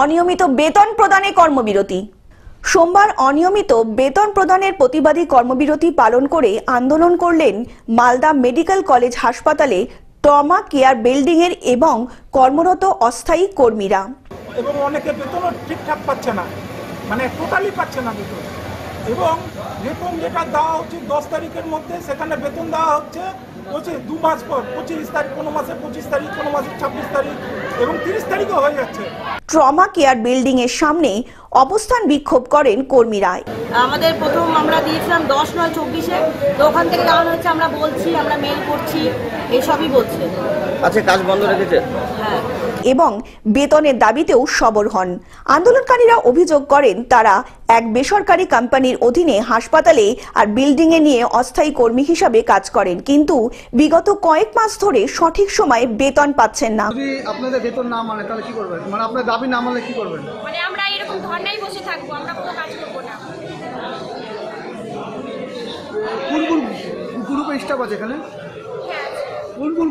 অনিয়মিত বেতন প্রদানে কর্মবিরতি। সোমবার অনিয়মিত বেতন প্রদানের প্রতিবাদী কর্মবিরতি পালন করে আন্দোলন করলেন মালদা মেডিকেল কলেজ হাসপাতালে ট্রমা কেয়ার বিল্ডিং এর এবং কর্মরত অস্থায়ী কর্মীরা। এবং অনেকে বেতনও ঠিকঠাক পাচ্ছে না, মানে টোটালি পাচ্ছে না বেতন। এবং বেতন যেটা দেওয়া উচিত 10 তারিখের মধ্যে, সেখানে বেতন দেওয়া হচ্ছে 2 মাস পর, 25 তারিখ, কোনো মাসে 25 তারিখ, কোনো মাসে 26 তারিখ এবং 30 তারিখও হয়ে যাচ্ছে। ট্রমা কেয়ার বিল্ডিং এর সামনে অবস্থান বিক্ষোভ করেন কর্মীরা। আমাদের প্রথম আমরা দিয়েছিলাম 10/9/24-এ, তো ওখান থেকে জানানো হচ্ছে আমরা বলছি, আমরা মেল করছি, এসবই বলছে। আচ্ছা, কাজ বন্ধ রেখেছে। হ্যাঁ, এবং বেতনের দাবিতেও সরব হন। আন্দোলনকারীরা অভিযোগ করেন তারা এক বেসরকারি কোম্পানির অধীনে হাসপাতালে আর বিল্ডিং এ নিয়ে অস্থায়ী কর্মী হিসাবে কাজ করেন, কিন্তু বিগত কয়েক মাস ধরে সঠিক সময়ে বেতন পাচ্ছেন না। যদি আপনাদের বেতন না মানে তাহলে কি করবেন? মানে আপনার দাবি না মানলে কি করবেন? মানে আমরা এরকম ধর্নায় বসে থাকবো, আমরা কোনো কাজ করবো না। কোন কোন গ্রুপে স্টাফ আছে এখানে? কোন কোন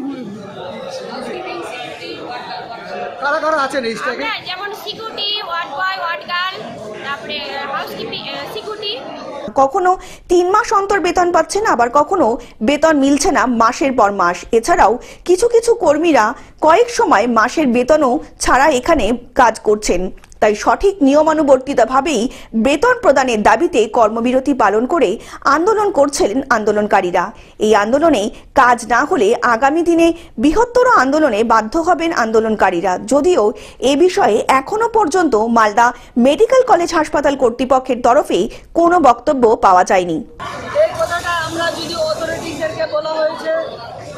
কারা কারা আছেন এই স্টাফে? যেমন security, ward boy, ward girl, তারপরে হাউসকিপিং, সিকিউরিটি। কখনো 3 মাস অন্তর বেতন পাচ্ছেন, আবার কখনো বেতন মিলছে না মাসের পর মাস। এছাড়াও কিছু কিছু কর্মীরা কয়েক সময় মাসের বেতনও ছাড়া এখানে কাজ করছেন। তাই সঠিক নিয়মানুবর্তিতভাবেই বেতন প্রদানের দাবিতে কর্মবিরতি পালন করে আন্দোলন করছেন আন্দোলনকারীরা। এই আন্দোলনে কাজ না হলে আগামী দিনে বৃহত্তর আন্দোলনে বাধ্য হবেন আন্দোলনকারীরা। যদিও এ বিষয়ে এখনো পর্যন্ত মালদা মেডিকেল কলেজ হাসপাতাল কর্তৃপক্ষের তরফে কোনো বক্তব্য পাওয়া যায়নি। এই কথাটা আমরা যদি অথরিটিদেরকে বলা হয়েছে,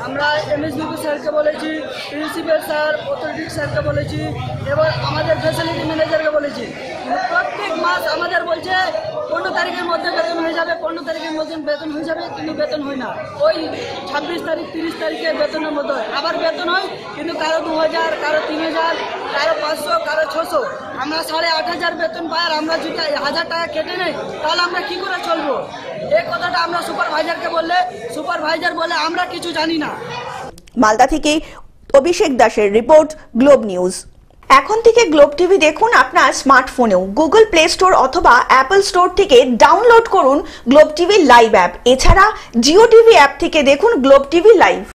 আমরা এমএসবিপি স্যারকে বলেছি, প্রিন্সিপাল স্যার, অথরিটি স্যারকে বলেছি, এবার আমাদের ফ্যাসিলিটি ম্যানেজারকে বলেছি। প্রত্যেক মাস আমাদের বলছে 15 তারিখের মধ্যে বেতন হয়ে যাবে, 15 তারিখের মধ্যে বেতন হয়ে যাবে, কিন্তু বেতন হয় না। ওই 26 তারিখ 30 তারিখে বেতনের মধ্যে হয়, আবার বেতন হয় কিন্তু কারো 2000, কারো 3000, কারো 500, কারো 600। আমরা 8,500 বেতন পাই, আর আমরা যদি 1000 টাকা কেটে নেই তাহলে আমরা কি করে চলবো? এই কথাটা আমরা সুপারভাইজারকে বললে সুপারভাইজার বলে আমরা কিছু জানি না। মালদা থেকে অভিষেক দাসের রিপোর্ট, গ্লোব নিউজ। এখন থেকে গ্লোব টিভি দেখুন আপনার স্মার্টফোনেও। গুগল প্লে স্টোর অথবা অ্যাপল স্টোর থেকে ডাউনলোড করুন গ্লোব টিভি লাইভ অ্যাপ। এছাড়া জিও টিভি অ্যাপ থেকে দেখুন গ্লোব টিভি লাইভ।